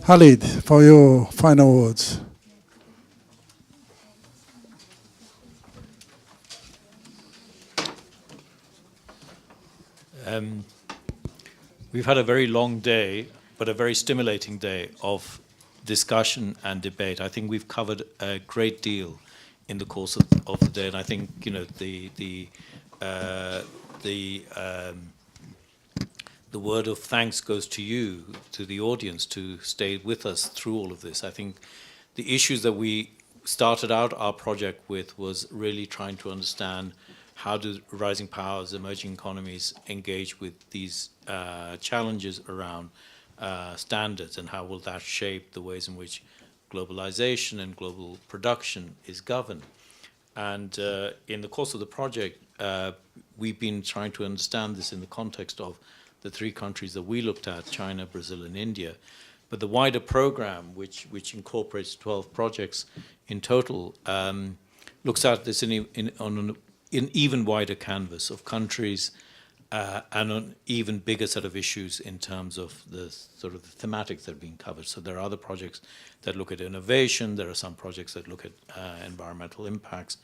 Khalid, for your final words. We've had a very long day, but a very stimulating day of discussion and debate. I think we've covered a great deal in the course of the day, and I think the word of thanks goes to you, to the audience, to stay with us through all of this. I think the issues that we started out our project with was really trying to understand how do rising powers, emerging economies engage with these challenges around standards, and how will that shape the ways in which globalization and global production is governed. And in the course of the project, we've been trying to understand this in the context of the three countries that we looked at, China, Brazil, and India. But the wider program, which incorporates 12 projects in total, looks at this on an even wider canvas of countries and an even bigger set of issues in terms of the sort of the thematics that are being covered. So there are other projects that look at innovation, there are some projects that look at environmental impacts,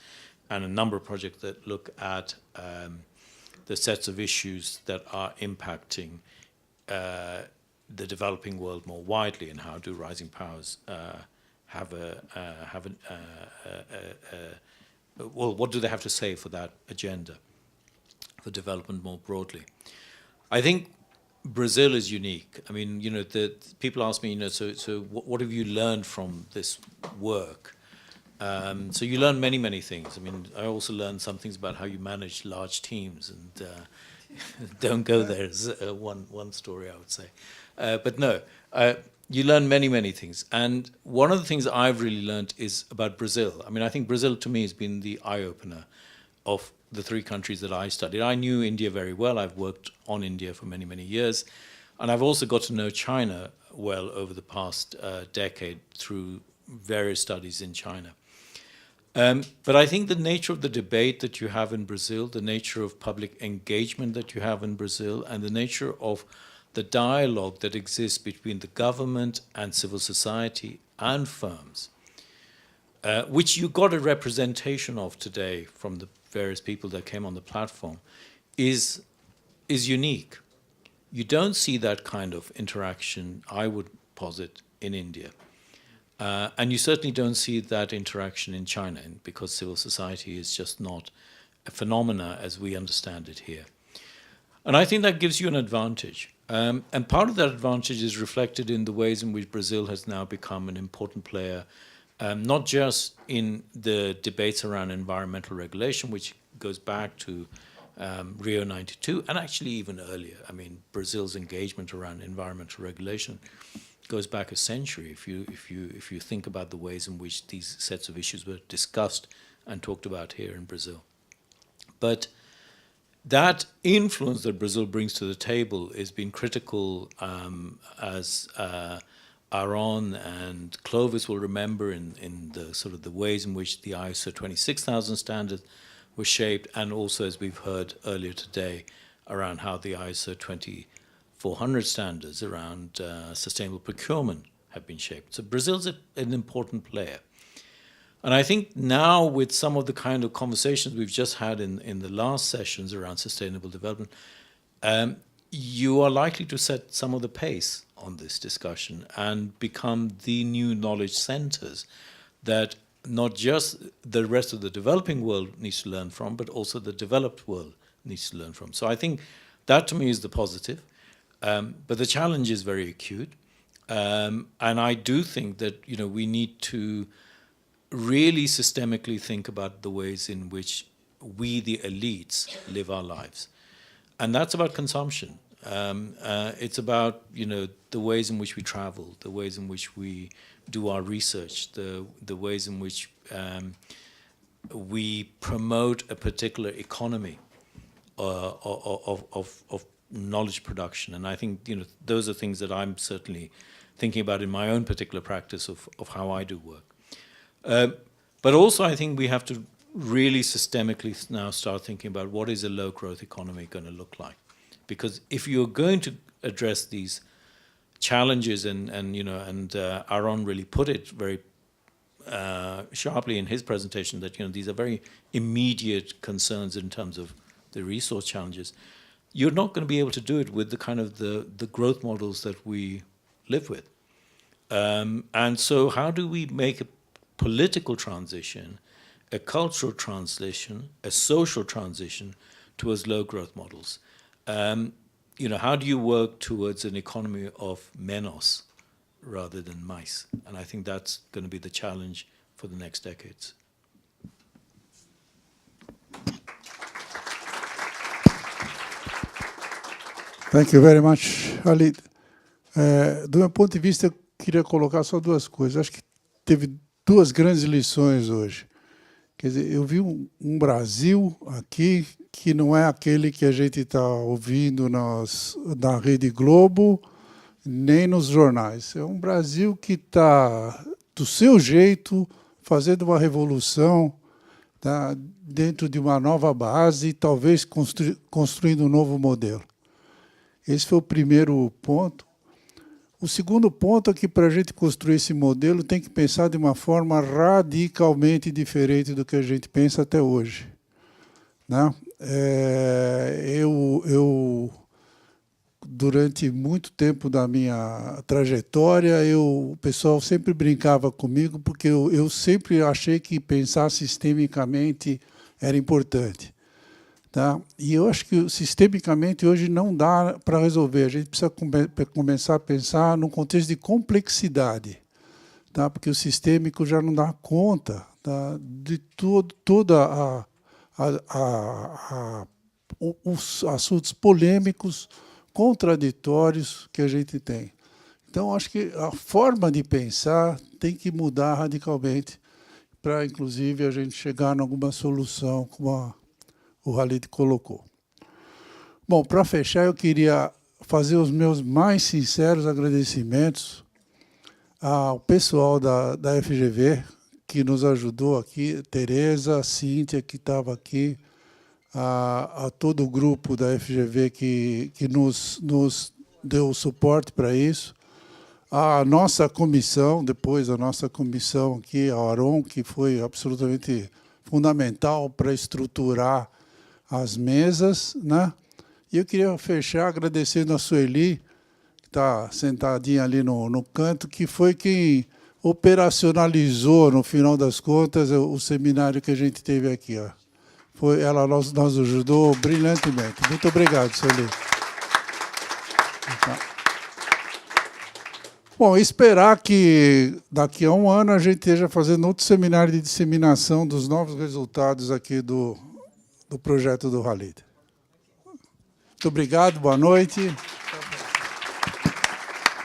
and a number of projects that look at the sets of issues that are impacting the developing world more widely, and how do rising powers well, what do they have to say for that agenda, for development more broadly? I think Brazil is unique. I mean, the people ask me, so what have you learned from this work? So you learn many, many things. I mean, I also learned some things about how you manage large teams, and don't go there is one story, I would say. But no, you learn many, many things. And one of the things I've really learned is about Brazil. I mean, I think Brazil to me has been the eye-opener of the three countries that I studied. I knew India very well. I've worked on India for many, many years. And I've also got to know China well over the past decade through various studies in China. But I think the nature of the debate that you have in Brazil, the nature of public engagement that you have in Brazil, and the nature of the dialogue that exists between the government and civil society and firms, which you got a representation of today from the various people that came on the platform, is unique. You don't see that kind of interaction, I would posit, in India. And you certainly don't see that interaction in China, because civil society is just not a phenomena as we understand it here. And I think that gives you an advantage. And part of that advantage is reflected in the ways in which Brazil has now become an important player, not just in the debates around environmental regulation, which goes back to Rio 92, and actually even earlier. I mean, Brazil's engagement around environmental regulation goes back a century if you think about the ways in which these sets of issues were discussed and talked about here in Brazil. But that influence that Brazil brings to the table has been critical, as Aaron and Clovis will remember, in the sort of the ways in which the ISO 26000 standard was shaped, and also, as we've heard earlier today, around how the ISO 20400 standards around sustainable procurement have been shaped. So Brazil's an important player. And I think now, with some of the kind of conversations we've just had in the last sessions around sustainable development, you are likely to set some of the pace on this discussion and become the new knowledge centers that not just the rest of the developing world needs to learn from, but also the developed world needs to learn from. So I think that, to me, is the positive. But the challenge is very acute. And I do think that we need to really systemically think about the ways in which we, the elites, live our lives. And that's about consumption. It's about the ways in which we travel, the ways in which we do our research, the ways in which we promote a particular economy of knowledge production. And I think those are things that I'm certainly thinking about in my own particular practice of how I do work. But also, I think we have to really systemically now start thinking about what is a low-growth economy going to look like. Because if you're going to address these challenges, and Aaron really put it very sharply in his presentation that these are very immediate concerns in terms of the resource challenges. You're not going to be able to do it with the kind of the growth models that we live with. And so how do we make a political transition, a cultural transition, a social transition towards low growth models? How do you work towards an economy of menos rather than mice? And I think that's going to be the challenge for the next decades. Thank you very much, Khalid. Do meu ponto de vista, eu queria colocar só duas coisas. Acho que teve duas grandes lições hoje. Quer dizer, eu vi um Brasil aqui que não é aquele que a gente está ouvindo na Rede Globo, nem nos jornais. É um Brasil que está, do seu jeito, fazendo uma revolução, tá, dentro de uma nova base e talvez construindo um novo modelo. Esse foi o primeiro ponto. O segundo ponto é que, para a gente construir esse modelo, tem que pensar de uma forma radicalmente diferente do que a gente pensa até hoje. Né? Durante muito tempo da minha trajetória, o pessoal sempre brincava comigo, porque eu sempre achei que pensar sistemicamente era importante. Tá? E eu acho que sistemicamente hoje não dá para resolver. A gente precisa começar a pensar num contexto de complexidade, tá? Porque o sistêmico já não dá conta, tá, de toda os assuntos polêmicos, contraditórios que a gente tem. Então, acho que a forma de pensar tem que mudar radicalmente para, inclusive, a gente chegar em alguma solução, como o Khalid colocou. Bom, para fechar, eu queria fazer os meus mais sinceros agradecimentos ao pessoal da FGV, que nos ajudou aqui, Tereza, a Cíntia, que estava aqui, a todo o grupo da FGV que nos deu suporte para isso, a nossa comissão, depois a nossa comissão aqui, a Aron, que foi absolutamente fundamental para estruturar as mesas, né? E eu queria fechar agradecendo a Sueli, que está sentadinha ali no canto, que foi quem operacionalizou, no final das contas, o seminário que a gente teve aqui. Ó. Ela nos ajudou brilhantemente. Muito obrigado, Sueli. Bom, esperar que daqui a um ano a gente esteja fazendo outro seminário de disseminação dos novos resultados aqui do projeto do Khalid. Muito obrigado, boa noite.